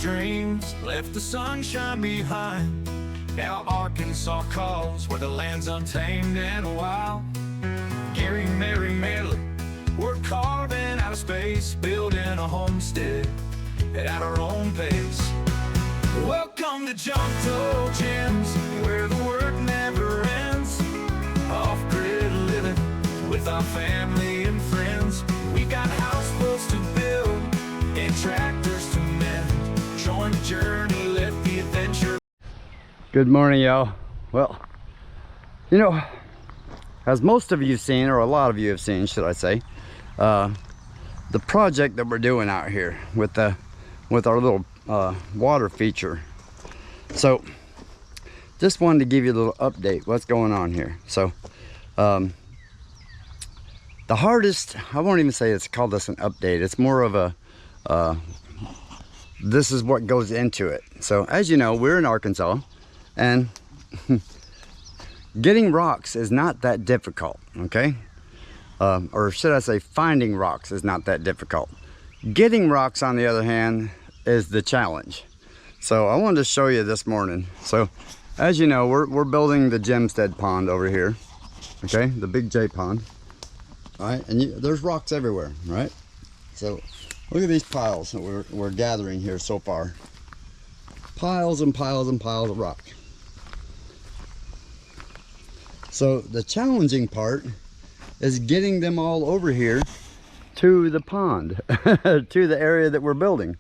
dreams, left the sunshine behind. Now Arkansas calls, where the land's untamed and wild. Gary, Mary, Miller, we're carving out of space, building a homestead at our own pace. Welcome to Junktojems, where the work never ends. Off-grid living with our family and friends. We got houseboats to build and tractors to mend. Join the journey, let the adventure. Good morning, y'all. Well, you know, as most of you have seen, or a lot of you have seen, should I say, the project that we're doing out here with our little water feature. So just wanted to give you a little update what's going on here. So the hardest, I won't even say it's called this an update, it's more of a this is what goes into it. So as you know, we're in Arkansas, and getting rocks is not that difficult, okay? Or should I say finding rocks is not that difficult. Getting rocks, on the other hand, is the challenge. So I wanted to show you this morning. So as you know, we're building the Homestead pond over here, okay? The big J pond. All right, and there's rocks everywhere, right? So look at these piles that we're gathering here so far. Piles and piles and piles of rock. So the challenging part is getting them all over here to the pond, to the area that we're building.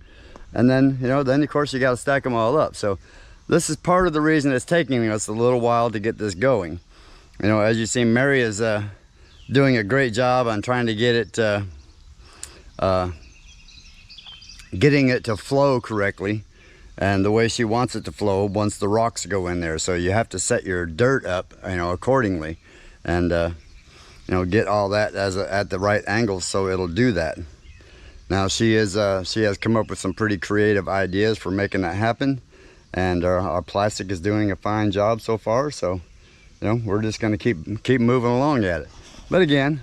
And then, you know, then of course you got to stack them all up. So this is part of the reason it's taking us a little while to get this going. You know, as you see, Mary is doing a great job on trying to get it, getting it to flow correctly, and the way she wants it to flow once the rocks go in there. So you have to set your dirt up, you know, accordingly, and you know, get all that at the right angles so it'll do that. Now she has come up with some pretty creative ideas for making that happen, and our plastic is doing a fine job so far. So, you know, we're just going to keep moving along at it. But again,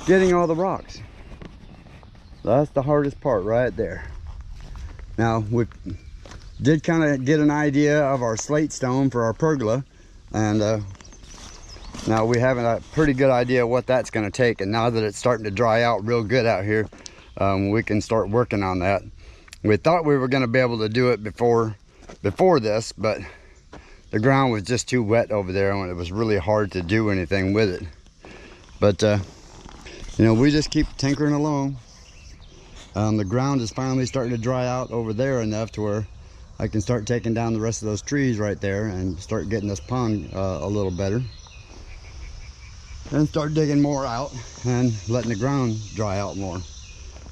getting all the rocks, that's the hardest part right there. Now we did kind of get an idea of our slate stone for our pergola, and now we have a pretty good idea what that's going to take. And now that it's starting to dry out real good out here, we can start working on that. We thought we were going to be able to do it before this, but the ground was just too wet over there, and it was really hard to do anything with it. But you know, we just keep tinkering along. The ground is finally starting to dry out over there enough to where I can start taking down the rest of those trees right there and start getting this pond a little better, and start digging more out and letting the ground dry out more.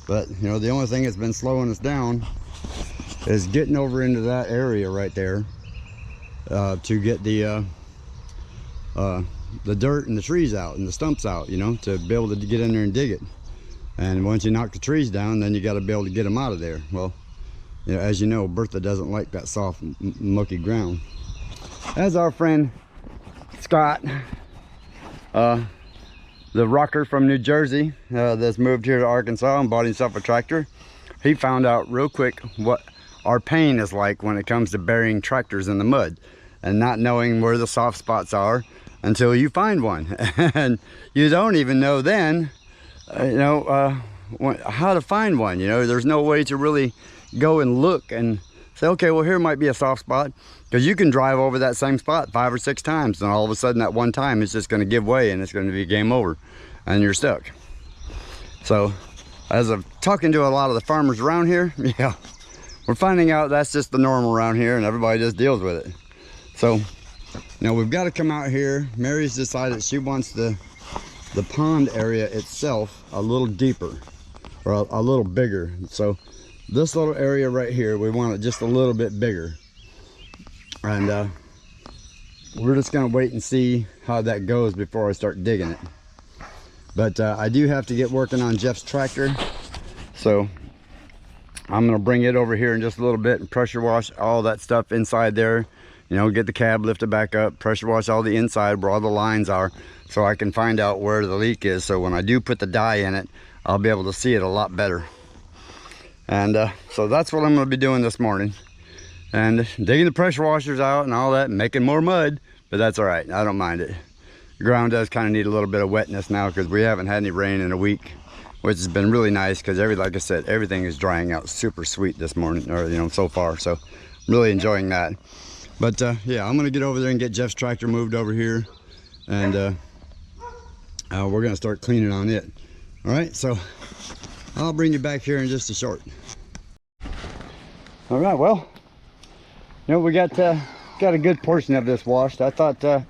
But you know, the only thing that's been slowing us down is getting over into that area right there to get the dirt and the trees out and the stumps out, you know, to be able to get in there and dig it. And once you knock the trees down, then you got to be able to get them out of there. Well, you know, as you know, Bertha doesn't like that soft, mucky ground. As our friend Scott, the rocker from New Jersey, that's moved here to Arkansas and bought himself a tractor, he found out real quick what our pain is like when it comes to burying tractors in the mud and not knowing where the soft spots are until you find one. And you don't even know then, you know, how to find one. You know, there's no way to really go and look and say, okay, well, here might be a soft spot, because you can drive over that same spot 5 or 6 times, and all of a sudden that one time it's just going to give way and it's going to be game over and you're stuck. So as I'm talking to a lot of the farmers around here, yeah, we're finding out that's just the normal around here, and everybody just deals with it. So, you know, we've got to come out here. Mary's decided she wants the pond area itself a little deeper, or a little bigger. So this little area right here, we want it just a little bit bigger. And we're just gonna wait and see how that goes before I start digging it. But I do have to get working on Jeff's tractor, so I'm gonna bring it over here in just a little bit and pressure wash all that stuff inside there. You know, get the cab lifted back up, pressure wash all the inside where all the lines are, so I can find out where the leak is. So when I do put the dye in it, I'll be able to see it a lot better. And so that's what I'm going to be doing this morning. And digging the pressure washers out and all that, and making more mud. But that's all right. I don't mind it. The ground does kind of need a little bit of wetness now because we haven't had any rain in a week, which has been really nice because like I said, everything is drying out super sweet this morning, or so far. So I'm really enjoying that. But yeah, I'm gonna get over there and get Jeff's tractor moved over here, and we're gonna start cleaning on it. All right, so I'll bring you back here in just a short. All right, well, we got a good portion of this washed. I thought I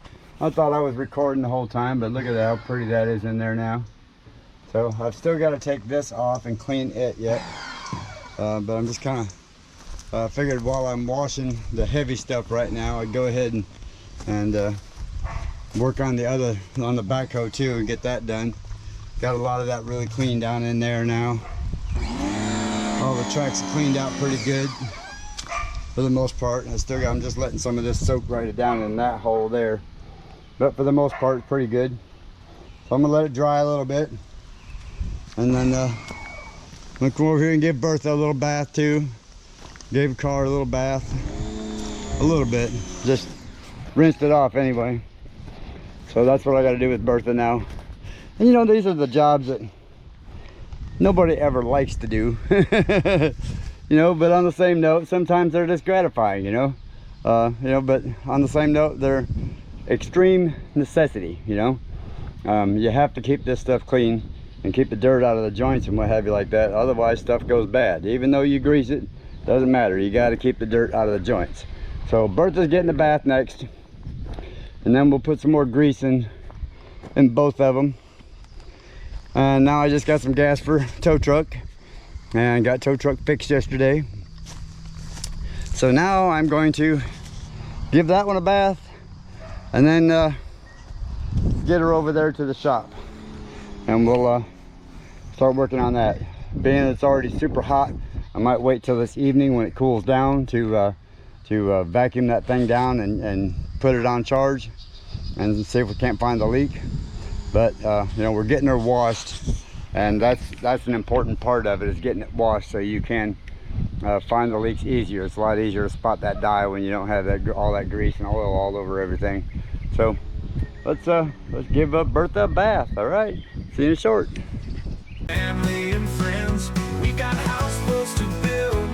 was recording the whole time, but look at that, how pretty that is in there now. So I've still got to take this off and clean it yet, but I'm just kind of figured while I'm washing the heavy stuff right now, I'd go ahead and work on the backhoe too and get that done. Got a lot of that really cleaned down in there now. All the tracks are cleaned out pretty good for the most part. I'm just letting some of this soak right down in that hole there, but for the most part it's pretty good. So I'm gonna let it dry a little bit, and then I'm gonna come over here and give Bertha a little bath too. Gave the car a little bath, a little bit, just rinsed it off anyway. So that's what I got to do with Bertha now. And these are the jobs that nobody ever likes to do. But on the same note, sometimes they're just gratifying, but on the same note, they're extreme necessity. You have to keep this stuff clean and keep the dirt out of the joints and what have you like that, otherwise stuff goes bad. Even though you grease it, doesn't matter, you got to keep the dirt out of the joints. So Bertha's getting the bath next, and then we'll put some more grease in both of them. And now I just got some gas for tow truck, and got tow truck fixed yesterday. So now I'm going to give that one a bath, and then get her over there to the shop, and we'll start working on that. Being it's already super hot, I might wait till this evening when it cools down to vacuum that thing down and put it on charge and see if we can't find the leak. But we're getting her washed, and that's an important part of it, is getting it washed so you can find the leaks easier. It's a lot easier to spot that dye when you don't have all that grease and oil all over everything. So let's give Bertha a bath. All right, see you in short. Family and friends, we got houseboats to build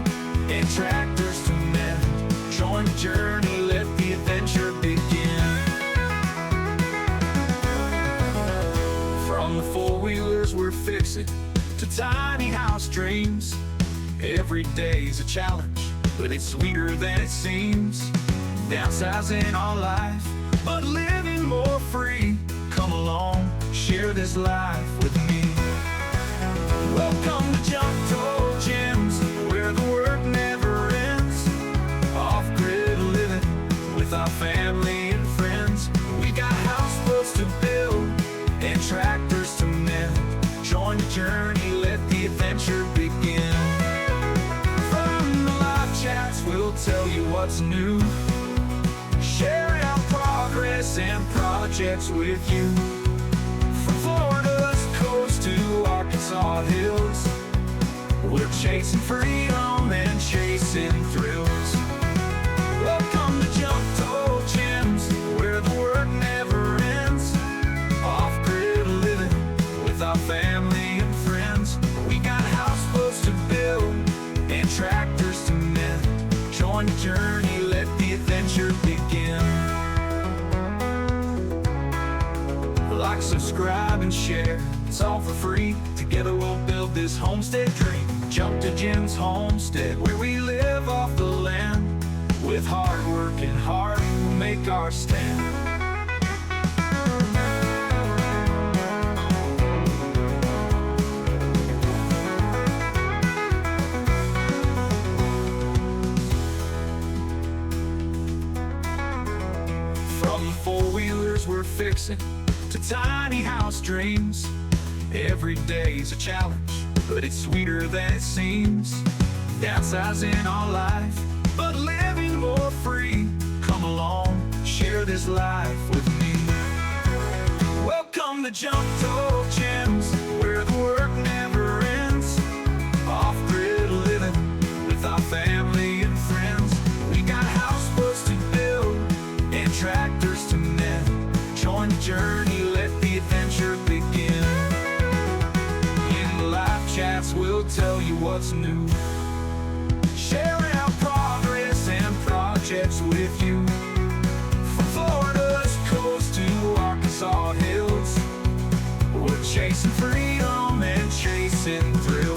and tractors to mend. Join the journey, let the adventure begin. From the four-wheelers we're fixing to tiny house dreams, every day's a challenge, but it's sweeter than it seems. Downsizing our life, but living more free. Come along, share this life with me. Welcome to Junktojems, where the work never ends. Off-grid living with our family and friends. We got houseboats to build and tractors to mend. Join the journey, let the adventure begin. From the live chats, we'll tell you what's new, sharing our progress and projects with you. From Florida's coast to Arkansas hills, we're chasing freedom and chasing thrills. Welcome to Junktojems, where the work never ends. Off-grid living with our family and friends. We got houseboats to build and tractors to mend. Join the journey, let the adventure begin. Like, subscribe, and share. It's all for free. Together we'll build this homestead dream. Junktojems Homestead, where we live off the land. With hard work and heart, we'll make our stand. From the four-wheelers we're fixing to tiny house dreams, every day's a challenge, but it's sweeter than it seems. Downsizing our life, but living more free. Come along, share this life with me. Welcome to Junktojems, where the work never ends. Off-grid living we'll tell you what's new. Sharing our progress and projects with you. From Florida's coast to Arkansas hills, we're chasing freedom and chasing thrills.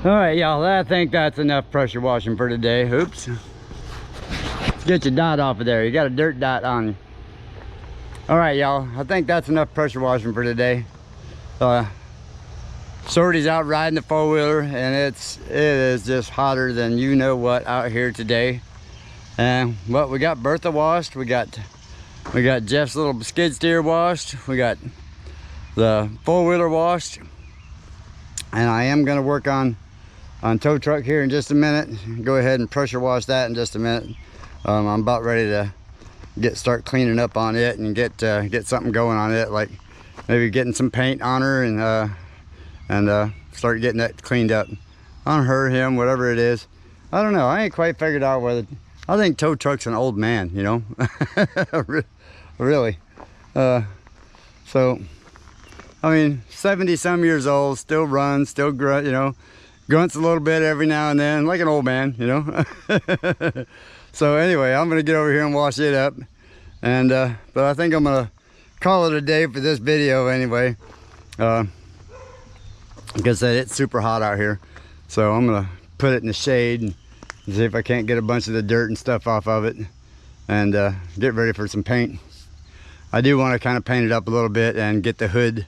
All right, y'all, I think that's enough pressure washing for today. Oops. Let's get your dot off of there. You got a dirt dot on you. All right, y'all, I think that's enough pressure washing for today. Shorty's out riding the four-wheeler, and it is just hotter than you know what out here today. And well, we got Bertha washed, we got Jeff's little skid steer washed, we got the four-wheeler washed, and I am going to work on tow truck here in just a minute. Go ahead and pressure wash that in just a minute. I'm about ready to start cleaning up on it and get something going on it, like maybe getting some paint on her and start getting that cleaned up on her, him, whatever it is. I don't know. I ain't quite figured out whether. I think tow truck's an old man, you know. Really. So I mean, 70 some years old, still runs, still grunt, you know, grunts a little bit every now and then, like an old man, you know. So anyway, I'm gonna get over here and wash it up, and but I think I'm gonna call it a day for this video anyway. Like I said, it's super hot out here, so I'm gonna put it in the shade and see if I can't get a bunch of the dirt and stuff off of it, and get ready for some paint. I do want to kind of paint it up a little bit and get the hood,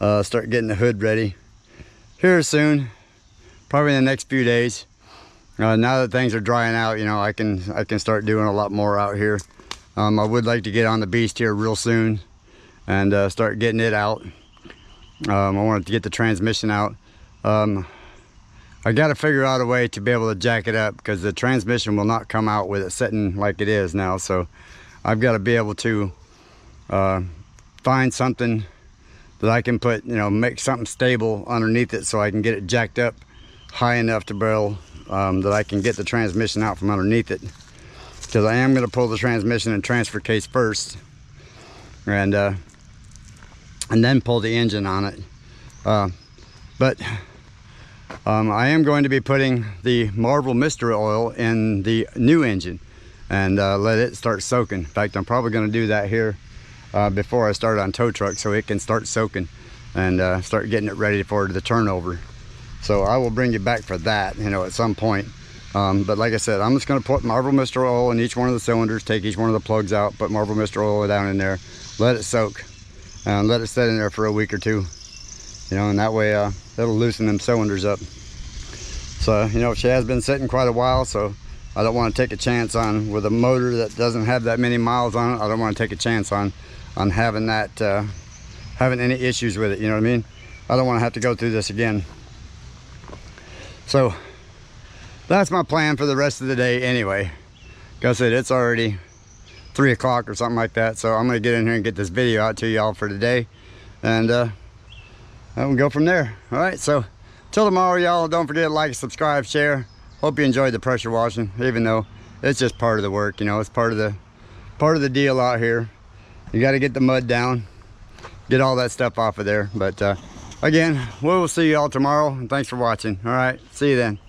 start getting the hood ready here soon, probably in the next few days. Now that things are drying out, you know, I can start doing a lot more out here. I would like to get on the beast here real soon and start getting it out. I wanted to get the transmission out. I got to figure out a way to be able to jack it up, because the transmission will not come out with it sitting like it is now. So I've got to be able to find something that I can put, you know, make something stable underneath it so I can get it jacked up high enough to barrel that I can get the transmission out from underneath it. Because I am going to pull the transmission and transfer case first, and then pull the engine on it. But I am going to be putting the Marvel Mystery Oil in the new engine and let it start soaking. In fact, I'm probably going to do that here before I start on tow truck, so it can start soaking and start getting it ready for the turnover. So I will bring you back for that, you know, at some point. But like I said, I'm just going to put Marvel Mystery Oil in each one of the cylinders, take each one of the plugs out, put Marvel Mystery Oil down in there, let it soak, and let it sit in there for a week or two. You know, and that way it'll loosen them cylinders up. So, you know, she has been sitting quite a while, so I don't want to take a chance on, with a motor that doesn't have that many miles on it, I don't want to take a chance on having that, having any issues with it, you know what I mean? I don't want to have to go through this again. So that's my plan for the rest of the day anyway. Like I said, it's already 3 o'clock or something like that, so I'm going to get in here and get this video out to y'all for today, and we'll go from there. All right, so till tomorrow, y'all, don't forget to like, subscribe, share. Hope you enjoyed the pressure washing, even though it's just part of the work, you know, it's part of the deal out here. You got to get the mud down, get all that stuff off of there. But again, we'll see you all tomorrow, and thanks for watching. All right, see you then.